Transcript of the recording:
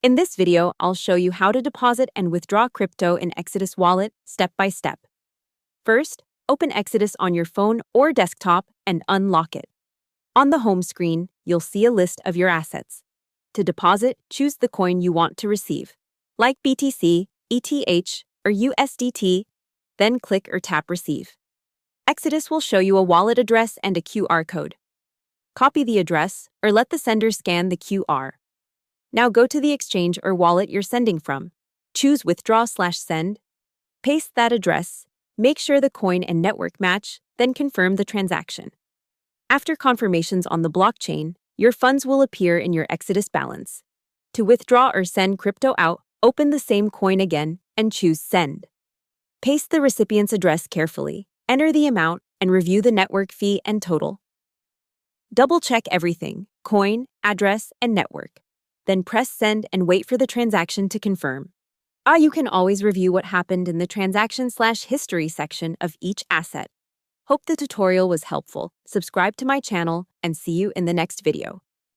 In this video, I'll show you how to deposit and withdraw crypto in Exodus Wallet step by step. First, open Exodus on your phone or desktop and unlock it. On the home screen, you'll see a list of your assets. To deposit, choose the coin you want to receive, like BTC, ETH, or USDT, then click or tap Receive. Exodus will show you a wallet address and a QR code. Copy the address or let the sender scan the QR. Now go to the exchange or wallet you're sending from. Choose Withdraw/Send. Paste that address. Make sure the coin and network match, then confirm the transaction. After confirmations on the blockchain, your funds will appear in your Exodus balance. To withdraw or send crypto out, open the same coin again and choose Send. Paste the recipient's address carefully, enter the amount, and review the network fee and total. Double-check everything: coin, address, and network. Then press Send and wait for the transaction to confirm. You can always review what happened in the transaction/history section of each asset. Hope the tutorial was helpful. Subscribe to my channel and see you in the next video.